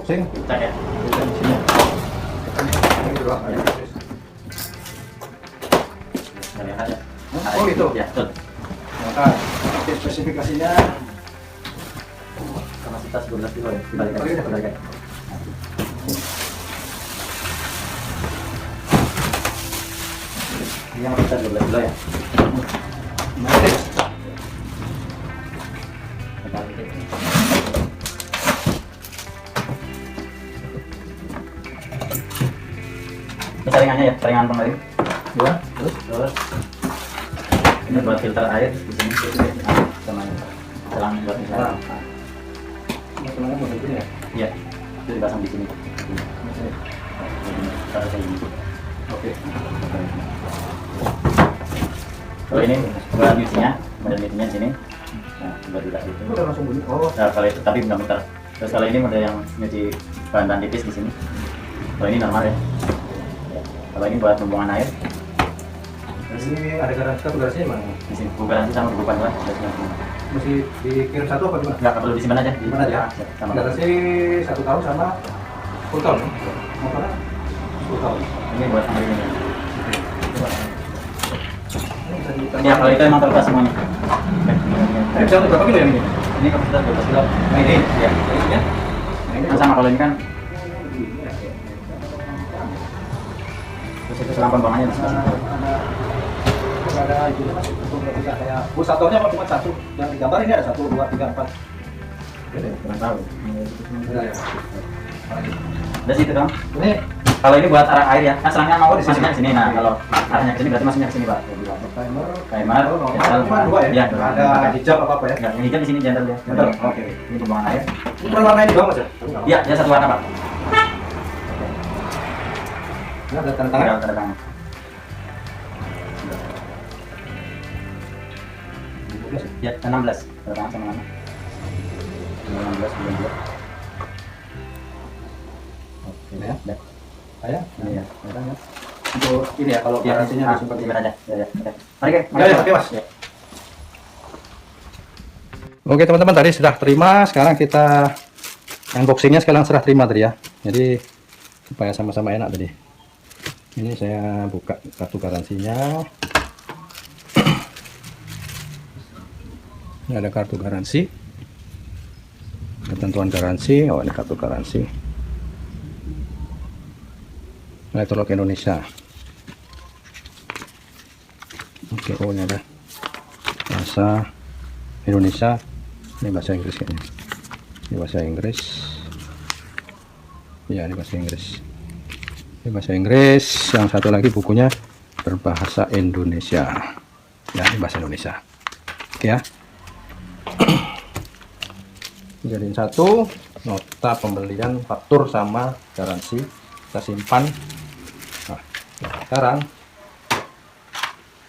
unboxing. Cek ya. Kita di sini. Ini dulu. Kita lihat aja. Oh gitu. Ya, betul. Maka spesifikasinya Kapasitas 12 kilo ya. Dibalikan. Ini yang kapasitas 12 kilo ya. menarik. Ini saringannya ya, saringan pengering. Ya, terus Terus ini buat filter air di sini sama selang buat misalnya. masalahnya mau begini ya. Iya, itu dipasang di sini. Taruh kayak gini. Oke. Kalau ini buat nyucinya, model nyucinya di sini. Nah, buat udah gitu. Itu udah langsung bunyi. Oh, Nah, kalau itu tapi nggak muter. Terus kalau ini model yang nyuci bahan-bahan tipis di sini. Kalau ini normal ya. Kalau ini buat pembuangan air. Terus ini ada garansinya mana? di sini buku garansi sama buku panduan. Mesti dikirim satu apa gimana? Nggak perlu disimpan aja. Gimana aja? Sama. Garansi 1 tahun sama full tahun. Motornya 10 tahun. Ini buat sampai ini. Ini bisa di Ya kalau itu emang terlepas semuanya. Ini bisa untuk berapa kilo yang ini? Ini kapasitas 12 kilo. Nah ini. Ya. Ini ya. Nah ini Kan sama kalau ini kan. Terus itu selang pembuangannya di sebelah sini. ada itunya mas, untuk bisa kayak pulsatornya apa cuma satu? Yang digambar ini ada 1, 2, 3, 4. Kurang tahu. Ada ya. Udah situ dong. Ini Kalau ini buat arah air ya, kan selangnya mau masuknya ke sini. Nah, kalau arahnya ke sini berarti masuknya ke sini, Pak. timer. Timer, Cuma 2 ya? Iya, Nggak ada hijab apa apa ya? Enggak, yang hijau di sini jantan dia. Jantan, oke. Ini pembuangan air. Ini warna ini doang mas ya? Iya, dia satu warna, Pak. Ini ada tanda Tinggal tangan. tanda tangan. Ya, 16. Tanda tangan sama nama. 16 bulan 2. Oke, Ya. udah. Saya Ini ya, tanda tangan. untuk ini ya kalau garansinya disimpan simpan aja. Ya, oke. Mari, Kek. Ya, oke, Mas. Ya. Oke teman-teman, tadi sudah terima. Sekarang kita unboxingnya sekarang serah terima tadi ya. Jadi supaya sama-sama enak tadi. Ini saya buka kartu garansinya. Ini ada kartu garansi, ketentuan garansi. Oh, ini kartu garansi Elektrolux Indonesia. Oke, oh ini ada bahasa Indonesia. Ini bahasa Inggris kayaknya. Ini bahasa Inggris. Ya, ini bahasa Inggris. Ini bahasa Inggris. Yang satu lagi bukunya berbahasa Indonesia. Ya, ini bahasa Indonesia. Oke ya. Jadi satu nota pembelian, faktur sama garansi kita simpan. Nah, sekarang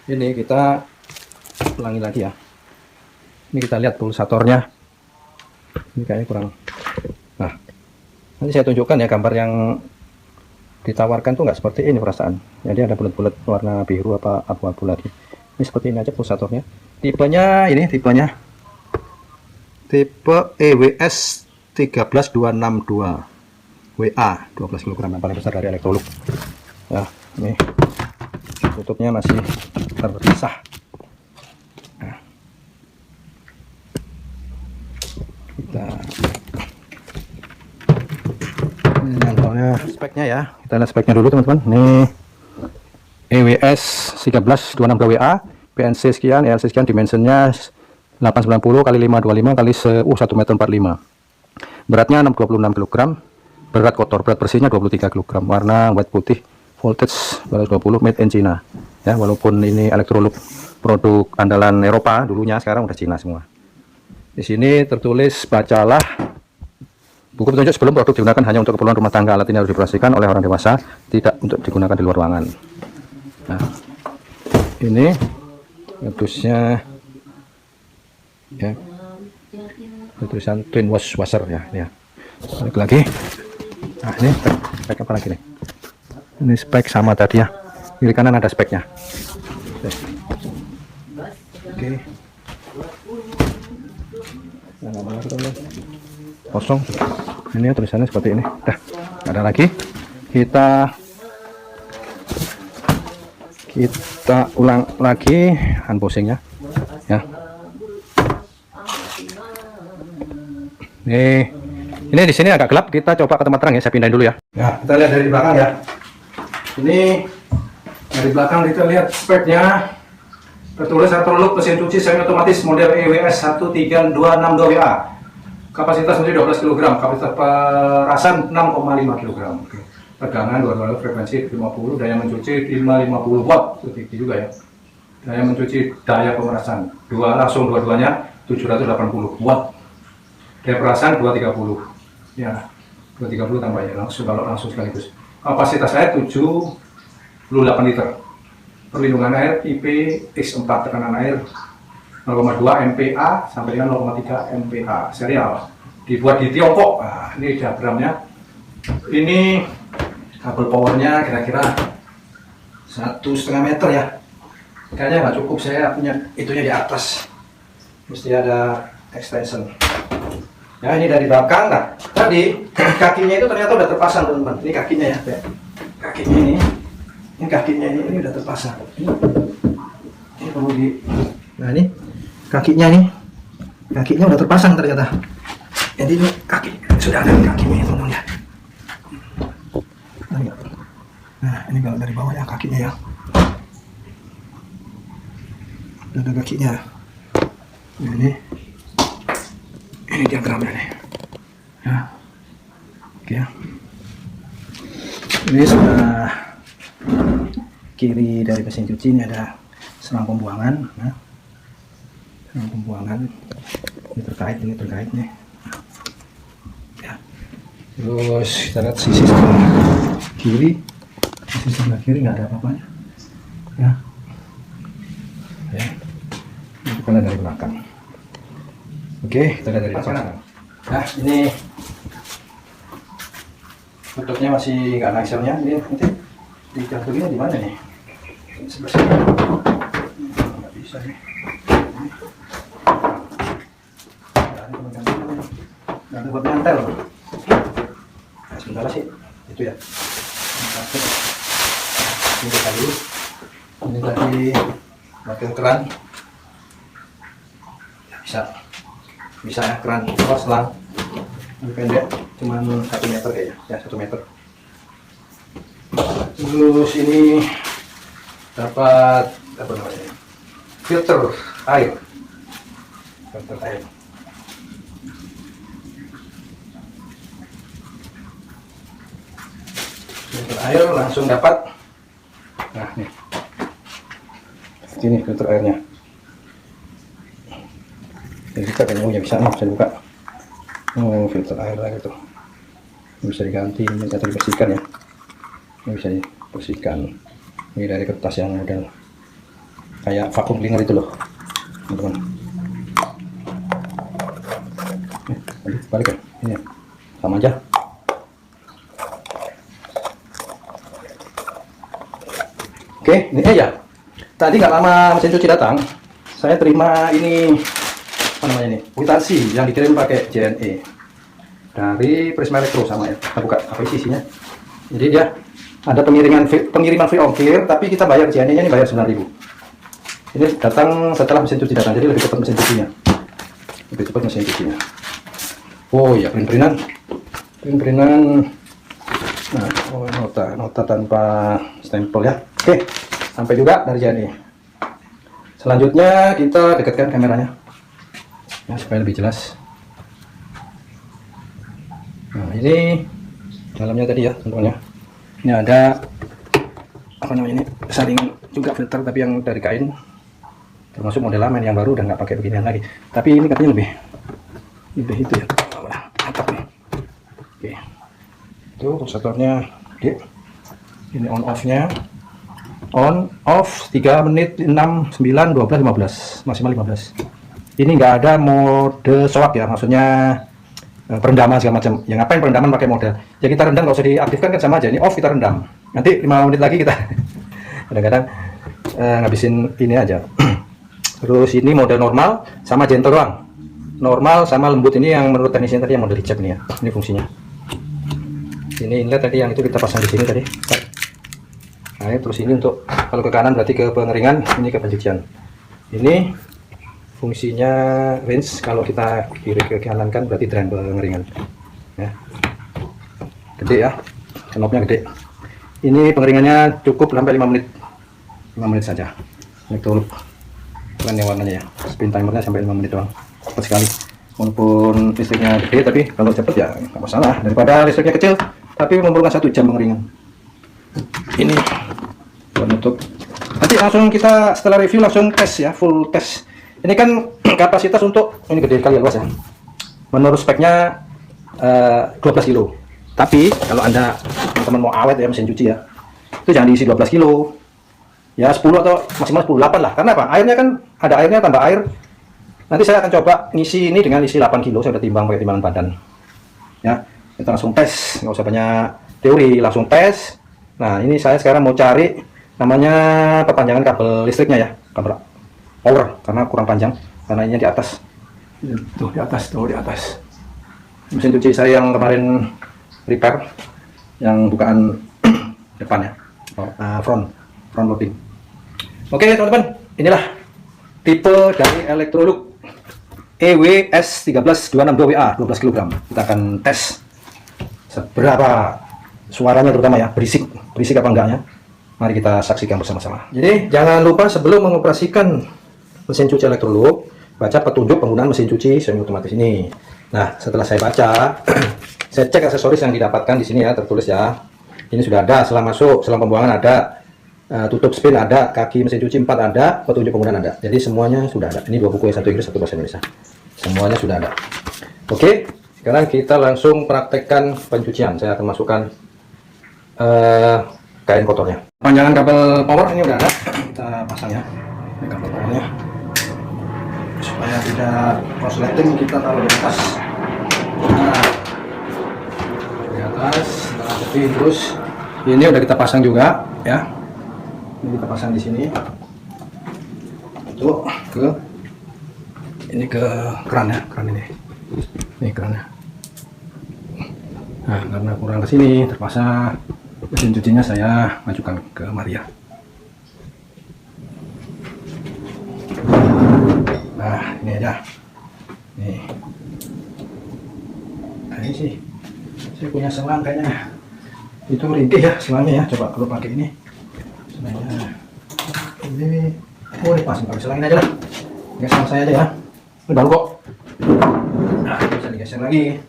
ini kita ulangi lagi ya. Ini kita lihat pulsatornya. Ini kayaknya kurang. Nah, nanti saya tunjukkan ya gambar yang ditawarkan tuh nggak seperti ini perasaan. Jadi ada bulat-bulat warna biru apa abu-abu lagi. Ini seperti ini aja pulsatornya. Tipenya ini tipe EWS 13262 WA 12 kg yang paling besar dari Elektrolux. Ya, ini tutupnya masih terpisah. Nah, kita ini contohnya speknya ya. Kita lihat speknya dulu teman-teman. Ini EWS 13262 WA, PNC sekian, ELC sekian, dimensionnya 890 kali 525 kali 1 meter 45. Beratnya 626 kg. Berat kotor, berat bersihnya 23 kg. Warna white putih, voltage 220, made in China. Ya, walaupun ini Elektrolux produk andalan Eropa dulunya, sekarang udah Cina semua. Di sini tertulis bacalah buku petunjuk sebelum produk digunakan hanya untuk keperluan rumah tangga. Alat ini harus dioperasikan oleh orang dewasa, tidak untuk digunakan di luar ruangan. Nah, ini kardusnya ya, tulisan twin wash washer ya. Balik lagi. Nah, ini spek apa lagi nih? Ini spek sama tadi ya. Kiri kanan ada speknya. Oke. Kosong. Ini ya tulisannya seperti ini. Dah, nggak ada lagi. Kita ulang lagi unboxingnya ya. Ini di sini agak gelap, kita coba ke tempat terang ya. Saya pindahin dulu ya. Ya, kita lihat dari belakang ya. Ini dari belakang kita lihat speknya tertulis Electrolux mesin cuci semi otomatis model EWS 13262WA. Kapasitas mesin 12 kg, kapasitas perasan 6,5 kg. Tegangan 220, frekuensi 50, daya mencuci 550 watt, itu tinggi juga ya. Daya mencuci, daya pemerasan dua-duanya 780 watt. Daya perasan 230, ya 230 tambah ya langsung kalau langsung sekaligus. Kapasitas air 78 liter. Perlindungan air IPX4, tekanan air 0,2 MPa sampai dengan 0,3 MPa. Serial dibuat di Tiongkok. Nah, ini diagramnya. Ini kabel powernya kira-kira 1,5 meter ya. Kayaknya nggak cukup, saya punya itunya di atas. Mesti ada extension. Ya, ini dari belakang. Nah, tadi kakinya itu ternyata udah terpasang teman-teman. Ini kakinya ya. Kakinya ini. Ini kakinya ini udah terpasang. Ini perlu di. Nah, ini kakinya nih. Kakinya udah terpasang ternyata. Jadi ini kaki sudah ada kakinya teman-teman ya. Nah, ini kalau dari bawah ya kakinya ya. Ada kakinya. Ini diagramnya nih. Ya. Oke ya. Ini sebelah kiri dari mesin cuci ini ada selang pembuangan. Nah, selang pembuangan. Ini terkait nih. Ya. Terus kita lihat sisi sebelah kiri. Sisi sebelah kiri nggak ada apa-apanya. Ya. Ya. Ini kita lihat dari belakang. Oke, kita lihat dari belakang. Nah, ini bentuknya masih nggak ada Excelnya. Ini nanti dijatuhinnya di mana nih? Sebelah sini. Nggak bisa nih. Nggak ada buat nyantel. Nah, sebentar sih. Itu ya. Ini tadi. Ini tadi pakai keran. Bisa ya, keran selang ini pendek, cuman 1 meter kayaknya ya, 1 meter. Terus ini dapat apa namanya, filter air. Filter air langsung dapat. Nah, nih ini filter airnya. Jadi kita kayaknya bisa nih, bisa buka. Oh, filter air lagi tuh. Ini bisa diganti, ini bisa dibersihkan ya. Ini bisa dibersihkan. Ini dari kertas yang model kayak vacuum cleaner itu loh, teman-teman. Balik ya, ini ya. Sama aja. Oke, ini ya. Tadi nggak lama mesin cuci datang, saya terima ini apa namanya, ini kwitansi yang dikirim pakai JNE dari Prisma Elektro. Sama ya, kita buka apa isinya. Jadi dia ada pengiriman free ongkir, tapi kita bayar JNE nya ini bayar 9.000. Ini datang setelah mesin cuci datang, jadi lebih cepat mesin cucinya, Oh iya, print-printan. Nah, oh, nota tanpa stempel ya. Oke, sampai juga dari JNE. Selanjutnya kita dekatkan kameranya ya, supaya lebih jelas. Nah, ini dalamnya tadi ya, tentunya ini ada apa namanya, ini saring juga filter, tapi yang dari kain, termasuk model lama yang baru udah nggak pakai beginian lagi, tapi ini katanya lebih itu ya, mantap nih. Oke, itu kursornya. Oke, ini on off nya, on off 3 menit 6 9 12 15, maksimal 15. Ini nggak ada mode soak ya, maksudnya perendaman segala macam. Yang ngapain perendaman pakai mode? Ya kita rendam, nggak usah diaktifkan kan, sama aja. Ini off, kita rendam. Nanti 5 menit lagi kita kadang-kadang ngabisin ini aja Terus ini mode normal sama gentle doang. Normal sama lembut ini yang menurut teknisnya tadi yang mode dicek nih ya. Ini fungsinya. Ini inlet tadi yang itu kita pasang di sini tadi. Nah, terus ini untuk kalau ke kanan berarti ke pengeringan, ini ke pencucian. Ini fungsinya rinse, kalau kita kiri ke kanan kan berarti drain pengeringan. Ya. Gede ya, knopnya gede. Ini pengeringannya cukup sampai 5 menit. 5 menit saja. Elektrolux. Bukan yang warnanya ya. Spin timernya sampai 5 menit doang. Cepat sekali. Walaupun listriknya gede, tapi kalau cepet ya nggak masalah. Daripada listriknya kecil, tapi memerlukan 1 jam pengeringan. Ini buat nutup. Nanti langsung kita setelah review langsung tes ya, full tes. Ini kan kapasitas untuk ini gede kali ya, luas ya. Menurut speknya 12 kilo. Tapi kalau Anda teman-teman mau awet ya mesin cuci ya, itu jangan diisi 12 kilo. Ya 10 atau maksimal 10, 8 lah. Karena apa? Airnya kan ada airnya, tambah air. Nanti saya akan coba ngisi ini dengan isi 8 kilo. Saya udah timbang pakai timbangan badan. Ya, kita langsung tes, nggak usah banyak teori, langsung tes. Nah, ini saya sekarang mau cari namanya perpanjangan kabel listriknya ya, kabel power, karena kurang panjang, karena ini di atas. Tuh di atas, tuh di atas. Mesin cuci saya yang kemarin repair, yang bukaan depannya, front loading. Oke teman-teman, inilah tipe dari Electrolux EWS13262WA 12 kg. Kita akan tes seberapa suaranya, terutama ya, berisik apa enggaknya. Mari kita saksikan bersama-sama. Jadi jangan lupa sebelum mengoperasikan mesin cuci Electrolux, baca petunjuk penggunaan mesin cuci semi otomatis ini. Nah, setelah saya baca, saya cek aksesoris yang didapatkan di sini ya, tertulis ya. Ini sudah ada selang masuk, selang pembuangan ada, tutup spin ada, kaki mesin cuci 4 ada, petunjuk penggunaan ada. Jadi semuanya sudah ada. Ini 2 buku, yang 1 Inggris, 1 bahasa Indonesia. Semuanya sudah ada. Oke, sekarang kita langsung praktekkan pencucian. Saya akan masukkan kain kotornya. Panjangan kabel power ini udah ada, kita pasang ya. Ini kabel powernya. Supaya tidak korsleting, kita taruh di atas. Nah, di atas, terus ini udah kita pasang juga ya. Ini kita pasang di sini. Itu ke ini ke keran ya, keran ini. Ini kerannya. Nah, karena kurang ke sini, terpaksa mesin cucinya saya majukan ke Maria. Nah, ini aja. Nih. Nah, ini sih saya punya selang kayaknya. Itu ringkih ya selangnya ya. Coba kalau pakai ini. Selangnya ini, oh ini pas, pakai selang ini aja lah. Geser saya aja ya. Ini baru kok. Nah, bisa digeser lagi.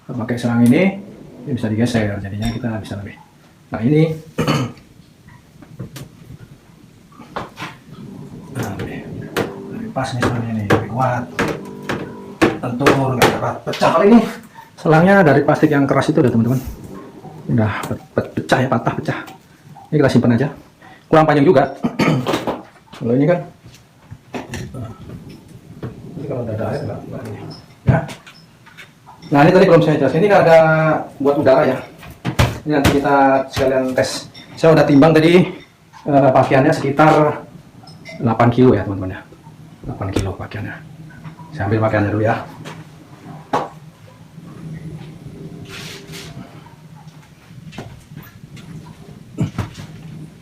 Kalau pakai selang ini bisa digeser, jadinya kita bisa lebih. Nah ini, nah, lebih pas nih selangnya nih, lebih kuat. Lentur, nggak dapat pecah. Kali ini selangnya dari plastik yang keras itu udah teman-teman. Udah pecah ya, patah pecah. Ini kita simpan aja. Kurang panjang juga. Kalau ini kan, ini kalau udah ada air nggak ini. Ya. Nah ini tadi belum saya jelaskan. Ini ada buat udara ya. Ini nanti kita sekalian tes. Saya udah timbang tadi pakaiannya sekitar 8 kilo ya teman-teman ya. 8 kilo pakaiannya. Saya ambil pakaiannya dulu ya.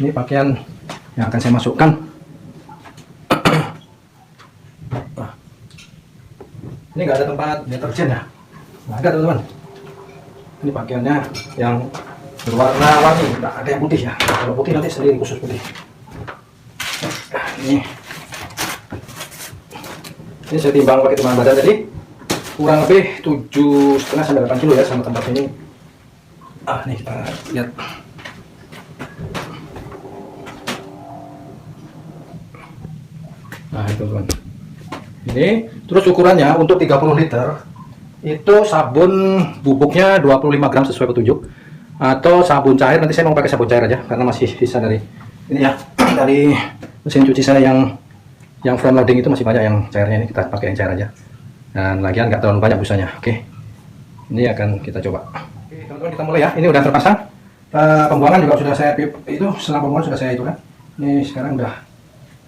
Ini pakaian yang akan saya masukkan. Ini nggak ada tempat deterjen ya. Nggak ada teman-teman. Ini pakaiannya yang berwarna-warni, nggak ada yang putih ya. Kalau putih nanti sendiri khusus putih. Nah, ini saya timbang pakai timbangan badan tadi, kurang lebih 7,5 sampai 8 kilo ya sama tempat ini. Nih kita lihat. Nah itu teman. Ini terus ukurannya untuk 30 liter. Itu sabun bubuknya 25 gram sesuai petunjuk, atau sabun cair. Nanti saya mau pakai sabun cair aja karena masih sisa dari ini ya, dari mesin cuci saya yang front loading itu masih banyak yang cairnya. Ini kita pakai yang cair aja, dan lagian nggak terlalu banyak busanya. Oke, ini akan kita coba. Oke teman-teman, kita mulai ya. Ini udah terpasang, pembuangan juga sudah saya itu, setelah pembuangan sudah saya itu kan. Ini sekarang udah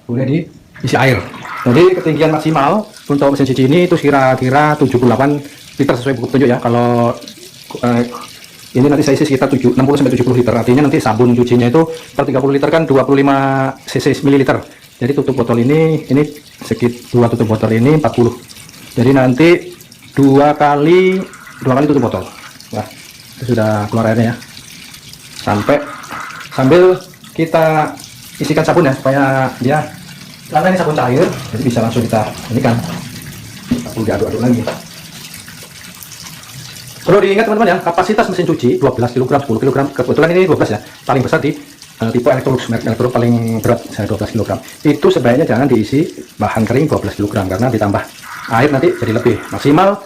boleh diisi air. Jadi ketinggian maksimal untuk mesin cuci ini itu kira-kira 78 liter sesuai buku petunjuk ya. Kalau ini nanti saya isi sekitar 60 sampai 70 liter. Artinya nanti sabun cucinya itu per 30 liter kan 25 cc mililiter. Jadi tutup botol ini sekitar 2 tutup botol ini 40. Jadi nanti dua kali tutup botol. Nah, itu sudah keluar airnya ya. Sambil kita isikan sabun ya supaya dia, karena ini sabun cair, jadi bisa langsung kita ini kan, perlu diaduk-aduk lagi. Perlu diingat teman-teman ya, kapasitas mesin cuci 12 kg, 10 kg, kebetulan ini 12 ya, paling besar di tipe Electrolux, merek Electrolux paling berat saya 12 kg. Itu sebaiknya jangan diisi bahan kering 12 kg karena ditambah air nanti jadi lebih. Maksimal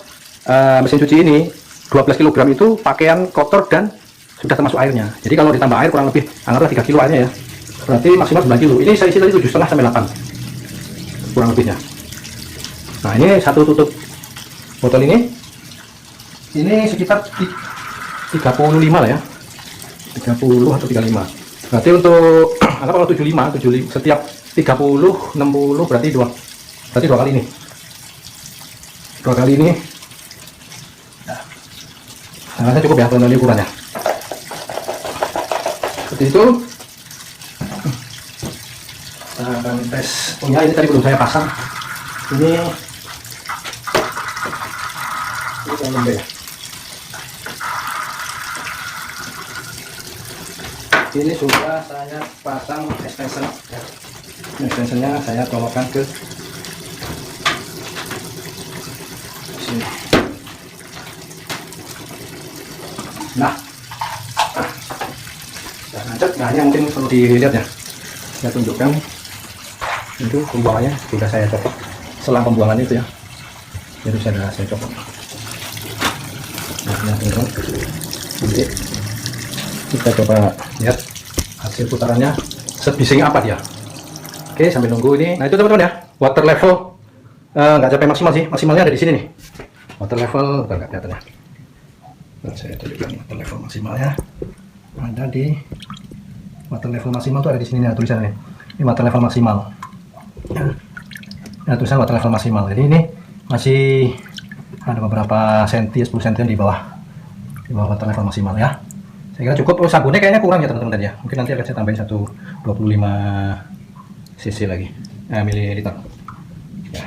mesin cuci ini 12 kg itu pakaian kotor dan sudah termasuk airnya. Jadi kalau ditambah air kurang lebih anggaplah 3 kilo airnya ya. Berarti maksimal 9 kilo. Ini saya isi tadi 7,5 sampai 8 kurang lebihnya. Nah, ini satu tutup botol ini sekitar 35 lah ya, 30 atau 35. Berarti untuk anggap kalau 75 setiap 30 60 berarti dua kali ini, nah, saya cukup ya kalau ukurannya seperti itu. Kita akan tes. Oh ya, ini tadi belum saya pasang. Ini lembek ya. Ini sudah saya pasang extension ya. Extensionnya saya colokkan ke sini. Nah, nah ini mungkin perlu dilihat ya, saya tunjukkan itu pembuangannya sudah saya copot, selang pembuangan itu ya, jadi saya copot. Nah, nanti kita coba lihat hasil putarannya sebising apa dia. Oke, sambil nunggu ini. Nah, itu teman-teman ya, water level nggak sampai maksimal sih, maksimalnya ada di sini nih. Water level nggak kelihatan ya. Nah, saya tunjukkan water level maksimalnya ada di water level maksimal tuh ada di sini nih tulisannya. Ini water level maksimal. Nah, tulisan water level maksimal. Jadi ini masih ada beberapa senti, 10 cm di bawah water level maksimal ya. Saya kira cukup. Oh, sabunnya kayaknya kurang ya teman-teman ya. Mungkin nanti akan saya tambahin 25 cc lagi, mililiter. Ya.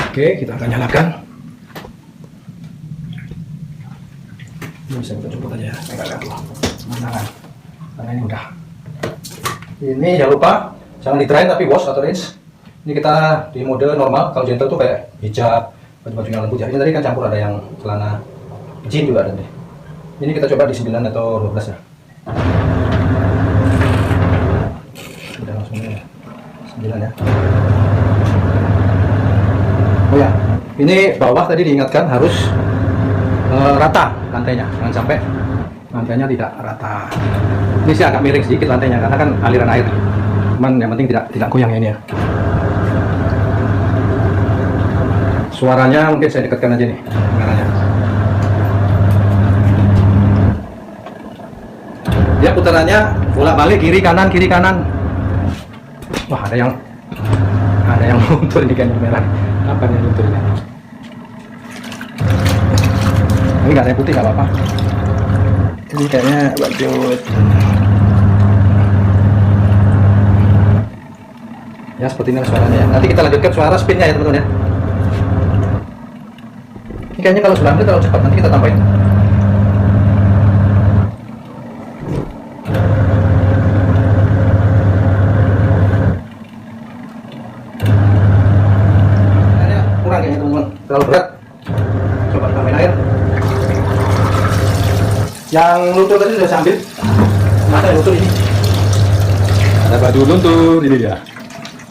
Oke, kita akan nyalakan. Ini bisa kita coba aja ya. Karena ini udah. Ini jangan lupa jangan di dry tapi wash atau rinse. Ini kita di mode normal. Kalau gentle tuh kayak hijab, baju-baju yang lembut ya. Ini tadi kan campur, ada yang celana jean juga ada nih. Ini kita coba di 9 atau 12 ya. Sudah langsung ya. 9 ya. Oh ya, ini bawah tadi diingatkan harus rata lantainya, jangan sampai lantainya tidak rata. Ini sih agak miring sedikit lantainya karena kan aliran air. Cuman yang penting tidak goyang ini ya. Suaranya mungkin saya dekatkan aja nih kameranya. Dia putarannya bolak-balik kiri kanan. Wah, ada yang luntur ini kan merah. Apa yang luntur ini? Ini nggak ada yang putih, nggak apa-apa. Ini kayaknya lanjut. Ya seperti ini suaranya ya. Nanti kita lanjutkan suara spinnya ya teman-teman ya. Ini kayaknya kalau 9 menit terlalu cepat, nanti kita tambahin. Kurang ya teman-teman, terlalu berat. Coba tambahin air. Yang luntur tadi sudah saya ambil. Mana yang luntur ini? Ada baju luntur ini dia.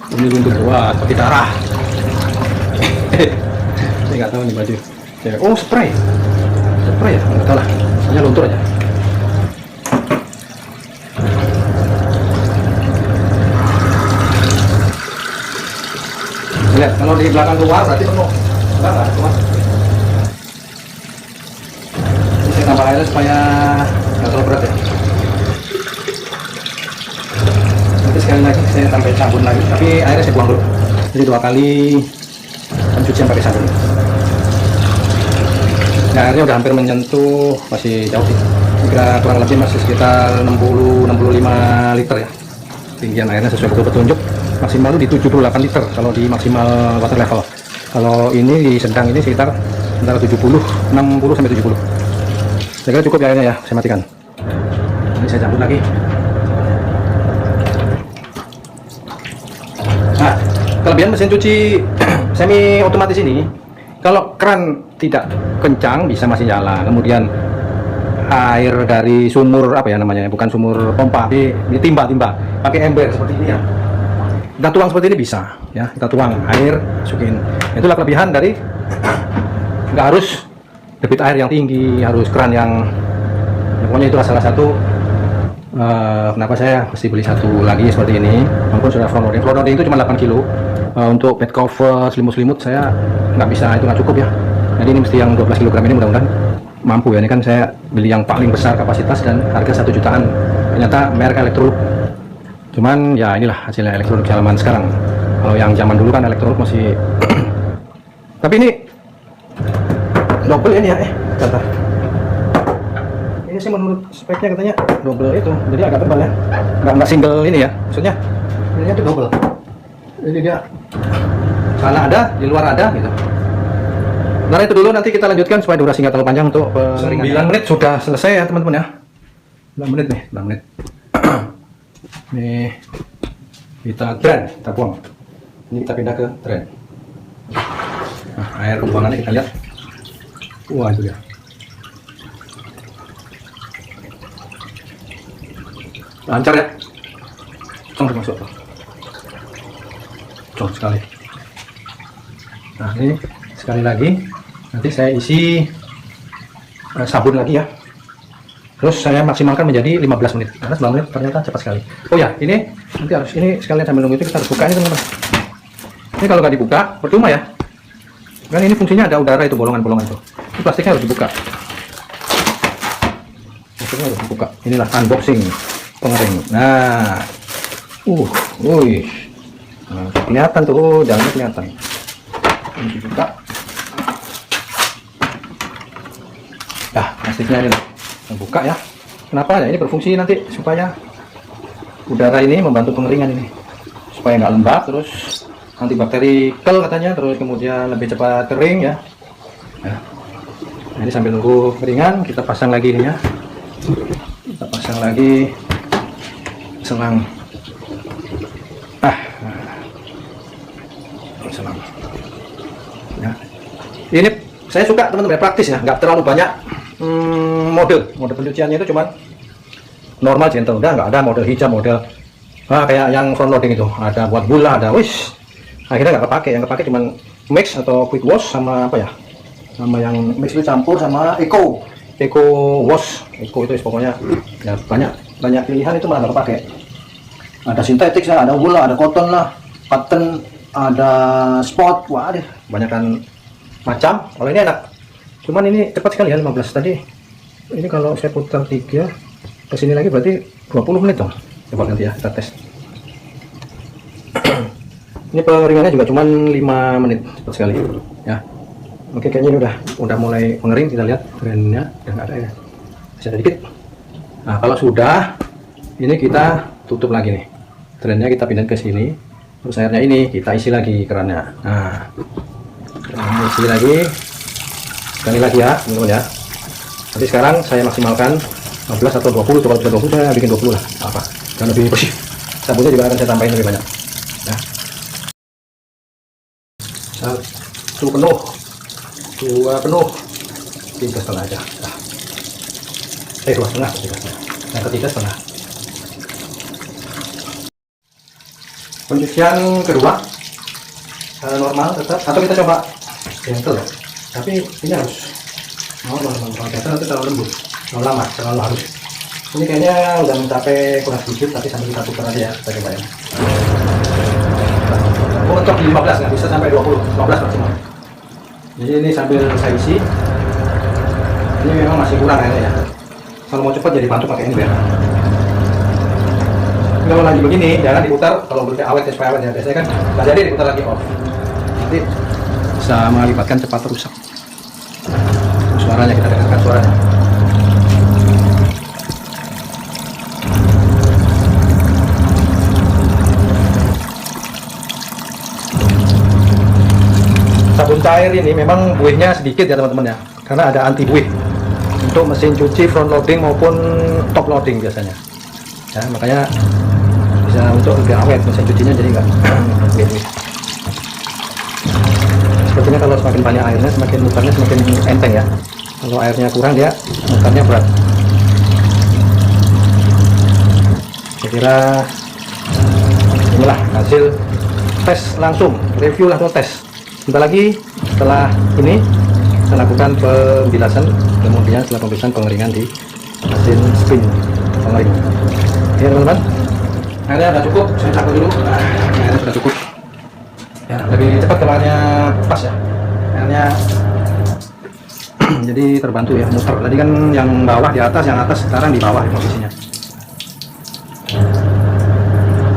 Ini luntur, wah seperti darah. Saya nggak tahu nih baju. Oh, spray ya, nggak tahu lah. Hanya luntur aja. Lihat, kalau di belakang keluar berarti penuh. Enggak keluar. Ini saya tambah airnya supaya nggak terlalu berat ya. Nanti Nanti sekali lagi saya tambah sabun lagi, tapi airnya saya buang dulu. Jadi 2 kali pencucian pakai sabun. Nah, airnya udah hampir menyentuh, masih jauh sih. Kira kurang lebih masih sekitar 60-65 liter ya. Tinggian airnya sesuai buku petunjuk. Maksimal di 78 liter kalau di maksimal water level. Kalau ini di sedang ini sekitar antara 60 sampai 70. Saya kira cukup ya airnya ya, saya matikan. Ini saya campur lagi. Nah, kelebihan mesin cuci semi otomatis ini, kalau keran tidak kencang bisa masih nyala. Kemudian air dari sumur apa ya namanya, bukan sumur pompa, ditimba pakai ember seperti ini ya. Kita tuang seperti ini bisa ya, kita tuang air, masukin. Itulah kelebihan dari nggak harus debit air yang tinggi, harus keran yang pokoknya itulah salah satu kenapa saya mesti beli satu lagi seperti ini. Walaupun sudah front loading itu cuma 8 kilo. Untuk bed cover, selimut-selimut saya nggak bisa, itu nggak cukup ya. Jadi ini mesti yang 12 kg ini, mudah-mudahan mampu ya. Ini kan saya beli yang paling besar kapasitas dan harga 1 jutaan. Ternyata merek Electrolux. Cuman ya inilah hasilnya Electrolux zaman sekarang. Kalau yang zaman dulu kan Electrolux masih tapi ini double ini ya, kata ini sih menurut speknya katanya double itu, jadi agak tebal ya, nggak single ini ya, maksudnya ini tuh double, jadi dia sana ada, di luar ada gitu. Nah itu dulu, nanti kita lanjutkan supaya durasi nggak terlalu panjang untuk 9 menit sudah selesai ya teman-teman ya. 9 menit nih, 9 menit. Nih kita drain, kita buang. Ini kita pindah ke drain. Nah, air pembuangannya kita lihat. Wah itu dia. Lancar ya. Cong masuk. Cong sekali. Nah ini sekali lagi. Nanti saya isi sabun lagi ya. Terus saya maksimalkan menjadi 15 menit. Karena 9 menit ternyata cepat sekali. Oh ya, ini nanti harus ini sekalian sambil nunggu itu kita harus buka ini teman-teman. Ini kalau nggak dibuka percuma ya. Kan ini fungsinya ada udara itu, bolongan-bolongan itu. Ini plastiknya harus dibuka. Plastiknya harus dibuka. Inilah unboxing pengering. Nah, wih, nah, kelihatan tuh, dalamnya kelihatan. Ini dibuka. Nah, plastiknya ini terbuka ya. Kenapa ya? Ini berfungsi nanti supaya udara ini membantu pengeringan ini, supaya nggak lembab, terus antibakterikel katanya, terus kemudian lebih cepat kering ya. Nah, ini sambil nunggu keringan kita pasang lagi ini ya. Kita pasang lagi selang. Selang. Ya. Ini saya suka teman-teman, praktis ya, nggak terlalu banyak mode pencuciannya itu cuman normal gentle, udah nggak ada mode hijab, mode kayak yang front loading itu ada buat gula, ada wish. Akhirnya nggak kepake, yang kepake cuman mix atau quick wash sama apa ya, sama yang mix itu campur sama eco wash. Eco itu pokoknya ya banyak pilihan, itu malah nggak kepake. Ada sintetik lah, ada gula, ada cotton lah, cotton, ada spot, wah deh banyakkan macam. Kalau ini enak, cuman ini cepat sekali ya, 15 tadi. Ini kalau saya putar 3 kesini lagi berarti 20 menit dong. Coba nanti ya kita tes. Ini pengeringannya juga cuma 5 menit cepat sekali ya. Oke, kayaknya ini udah mulai mengering. Kita lihat drainnya udah nggak ada ya, masih ada dikit. Nah kalau sudah, ini kita tutup lagi nih, drainnya kita pindah ke sini, terus airnya ini kita isi lagi kerannya. Nah ini isi lagi sekali lagi ya teman-teman ya. Nanti sekarang saya maksimalkan 15 atau 20, coba bisa 20, saya bikin 20 lah, apa dan lebih bersih. Sabunnya juga akan saya tambahin lebih banyak ya. 1 penuh, 2 penuh, 3 setengah aja. Nah. 2 setengah, 3 setengah. Yang ketiga setengah. Pencucian kedua normal tetap, atau kita coba gentle ya. Tapi ini harus normal, gentle nanti terlalu lembut, terlalu lama, terlalu halus. Ini kayaknya udah mencapai kurang sedikit, tapi sambil kita tukar aja ya, kita coba ya. Untuk 15 nggak bisa sampai 20, 15 maksimal. Jadi ini sambil saya isi, ini memang masih kurang airnya ya. Kalau mau cepat jadi bantu pakai ember. kalau lagi begini jangan diputar, kalau berarti awet ya, supaya awet ya, biasanya kan nggak jadi diputar lagi off, nanti bisa mengakibatkan cepat rusak. Suaranya kita dengarkan suaranya. Sabun cair ini memang buihnya sedikit ya teman-teman ya, karena ada anti buih untuk mesin cuci front loading maupun top loading biasanya ya, makanya bisa untuk lebih awet mesin cucinya, jadi nggak buih. Sepertinya kalau semakin banyak airnya semakin mutarnya semakin enteng ya, kalau airnya kurang dia mutarnya berat. Saya kira inilah hasil tes langsung, review langsung tes. Sebentar lagi setelah ini kita lakukan pembilasan, kemudian setelah pembilasan pengeringan di mesin spin pengering. Ya teman-teman, airnya sudah cukup, saya campur dulu. Airnya sudah cukup ya, lebih cepat keluarnya pas ya airnya. Jadi terbantu ya muter, tadi kan yang bawah di atas, yang atas sekarang di bawah posisinya.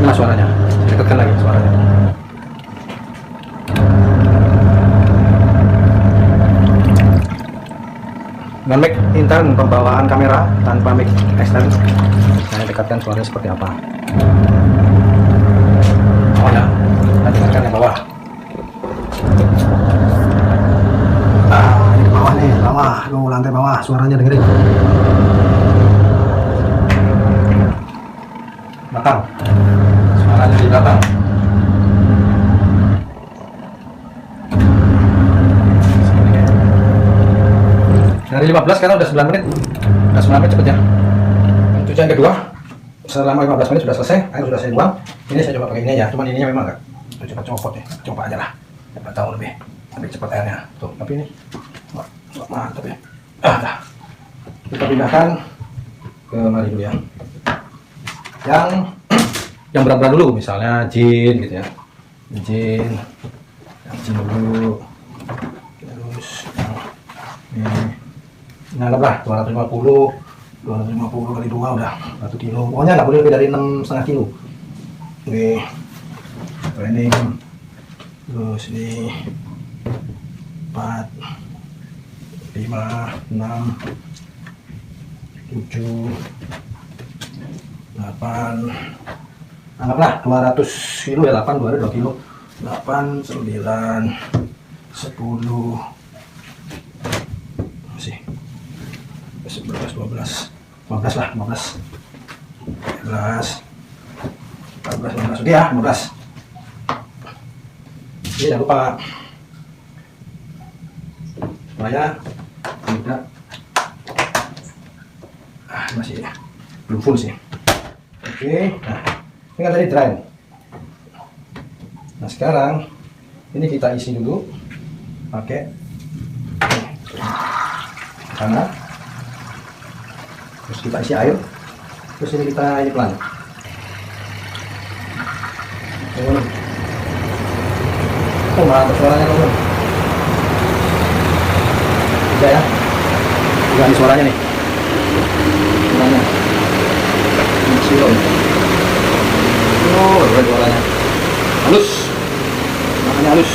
Nah suaranya, saya dekatkan lagi suaranya. Dengan mic intern pembawaan kamera tanpa mic ekstern, saya dekatkan suaranya seperti apa. Oh ya, kita dengarkan yang bawah. Ini ke bawah nih, bawah, lantai bawah, suaranya dengerin. Belakang, suaranya di belakang. Dari 15 sekarang udah 9 menit. Udah 9 menit cepet ya. Cucian kedua selama 15 menit sudah selesai, air sudah saya buang. Ini saya coba pakai ini ya, cuman ininya memang agak cepat copot ya. Coba aja lah. Siapa tahu lebih cepat airnya. Tuh, tapi ini mantap ya. Dah. Kita pindahkan ke mari dulu ya. Yang berat-berat dulu, misalnya jin gitu ya. Jin dulu. Terus ini anggaplah 250 kali 2 udah 1 kilo, pokoknya nggak boleh lebih dari 6,5 kilo. Oke, training. Terus ini 4 5 6 7 8, anggaplah 200 kilo ya, 8 2 kilo, 8 9 10 masih 11 12 15 lah, 15 14 15 oke ya, 15. Ini jangan lupa supaya tidak masih belum full sih. Oke, nah ini kan tadi drain. Nah sekarang ini kita isi dulu pakai sana, terus kita isi air, terus ini kita ini pelan. Oh mantap suaranya teman-teman. Bisa ya, juga ini suaranya nih, suaranya silau. Oh suaranya halus, makanya halus.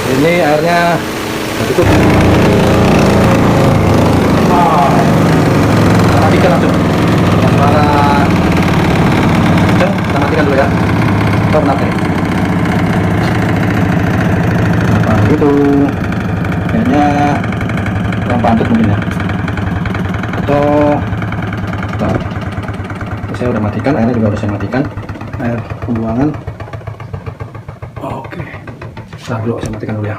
Ini airnya udah cukup. Kita matikan langsung. Suara kita matikan dulu ya. Kita menatap. Apa begitu? Kayaknya kurang pantut mungkin ya. Atau saya udah matikan, airnya juga udah saya matikan. Air pembuangan. Oke. Nah dulu saya matikan dulu ya.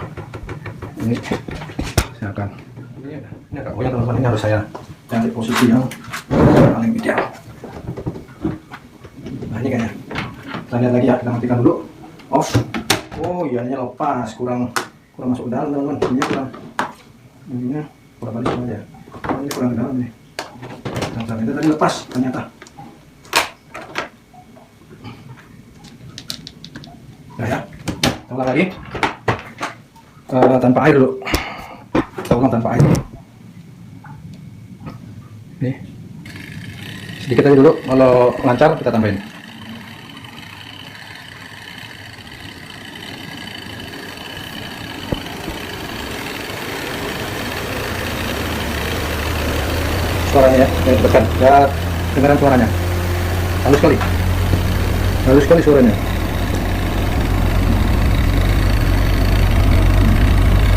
Ini saya akan ini agak goyang teman-teman, ini harus saya cari posisi yang paling ideal. Nah ini kayaknya kita lihat lagi ya, kita matikan dulu off. Oh iya, ini lepas, kurang masuk ke dalam teman-teman, ininya kurang balik sama aja. Oh, ini kurang ke dalam nih, ternyata tadi lepas ternyata. Nah ya, kita ulang lagi tanpa air dulu. Kita ulang tanpa air. Nih, sedikit aja dulu, kalau lancar kita tambahin. Suaranya ya, yang tekan ya, dengaran suaranya halus sekali suaranya.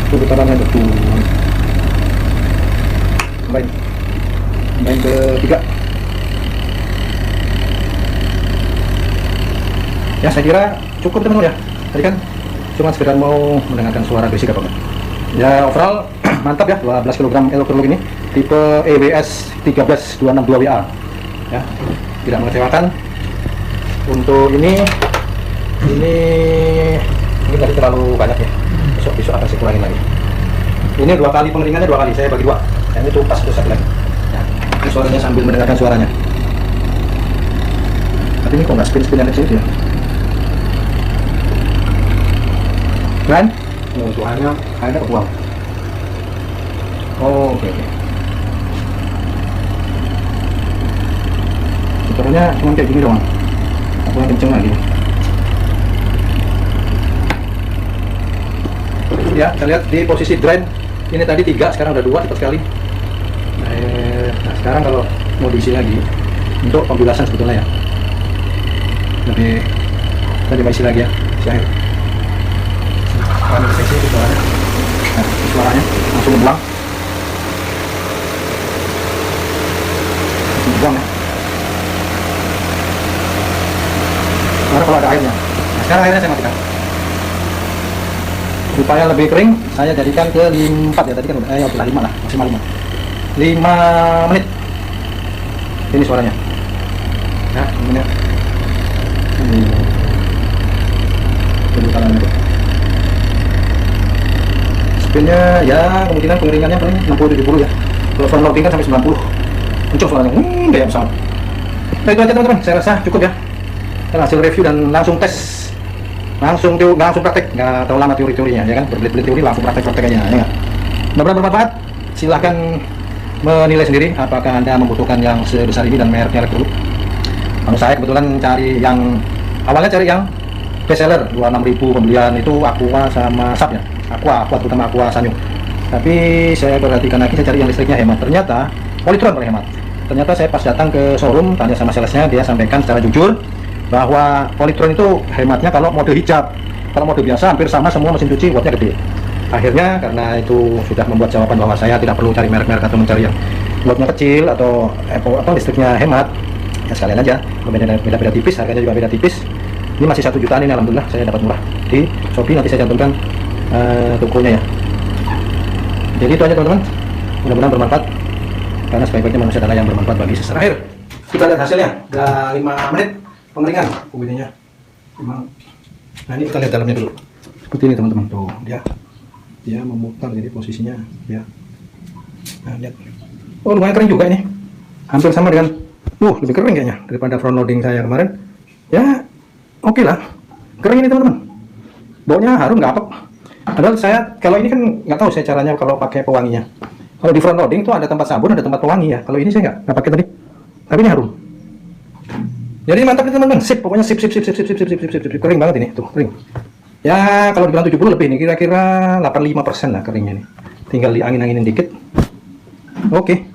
Putarannya betul. Main ketiga. Ya saya kira cukup teman-teman ya. Tadi kan cuma sekedar mau mendengarkan suara berisik apa enggak. Ya overall mantap ya, 12 kg elektrolux ini tipe EWS 13262WA ya, tidak mengecewakan. Untuk ini mungkin tadi terlalu banyak ya, besok akan saya kurangin lagi. Ini 2 kali pengeringannya, 2 kali saya bagi 2, yang itu pas itu satu lagi ya. Ini suaranya sambil mendengarkan suaranya, tapi ini kok nggak spin yang kecil itu ya kan? Oh itu airnya kebuang. Oh oke. Putarnya cuma kayak gini doang, aku yang kenceng lagi ya. Kita lihat di posisi drain ini tadi 3, sekarang udah 2, cepat sekali. Nah sekarang kalau mau diisi lagi untuk pembilasan sebetulnya ya, lebih kita isi lagi ya, isi air. Nah, suaranya langsung buang ya. Karena kalau ada airnya, nah sekarang airnya saya matikan supaya lebih kering. Saya jadikan ke 4 ya, tadi kan udah udah 5 lah, maksimal 5 menit. Ini suaranya ya, ini putarannya itu. Spinnya ya kemungkinan pengeringannya paling 60-70 ya. Kalau front loading kan sampai 90, muncul suaranya kayak pesawat. Nah itu aja teman-teman, saya rasa cukup ya. Kita hasil review dan langsung tes, langsung praktek, nggak terlalu lama teori-teorinya ya kan, berbelit-belit teori langsung praktek aja ya nggak. Mudah-mudahan bermanfaat. Silahkan menilai sendiri apakah Anda membutuhkan yang sebesar ini dan mereknya elektrolux. Kalau saya kebetulan awalnya cari yang best seller 26.000 pembelian itu Aqua sama Sap ya, Aqua terutama Aqua Sanyo. Tapi saya perhatikan lagi, saya cari yang listriknya hemat, ternyata Polytron paling hemat. Ternyata saya pas datang ke showroom tanya sama salesnya, dia sampaikan secara jujur bahwa Polytron itu hematnya kalau mode hijab. Kalau mode biasa hampir sama semua mesin cuci, wattnya gede. Akhirnya karena itu sudah membuat jawaban bahwa saya tidak perlu cari merek-merek atau mencari yang wattnya kecil atau listriknya hemat, ya sekalian aja beda-beda tipis, harganya juga beda tipis. Ini masih 1 jutaan ini, alhamdulillah saya dapat murah di Shopee. Nanti saya cantumkan tokonya ya. Jadi itu aja teman-teman, mudah-mudahan bermanfaat, karena sebaik-baiknya manusia adalah yang bermanfaat bagi sesama. Akhir kita lihat hasilnya, udah 5 menit pengeringan kubunya. Nah ini kita lihat dalamnya dulu, seperti ini teman-teman. Tuh dia memutar, jadi posisinya ya. Nah lihat, oh lumayan kering juga ini, hampir sama dengan lebih kering kayaknya daripada front loading saya kemarin ya. Oke lah, kering ini teman-teman, baunya harum, nggak apek. Padahal saya kalau ini kan nggak tahu saya caranya kalau pakai pewanginya. Kalau di front loading itu ada tempat sabun, ada tempat pewangi ya. Kalau ini saya nggak pakai tadi, tapi ini harum. Jadi mantap nih teman-teman, sip, pokoknya sip, kering banget ini, tuh kering. Ya kalau dibilang 70 lebih nih, kira-kira 85% lah keringnya nih. Tinggal diangin-anginin dikit. Oke.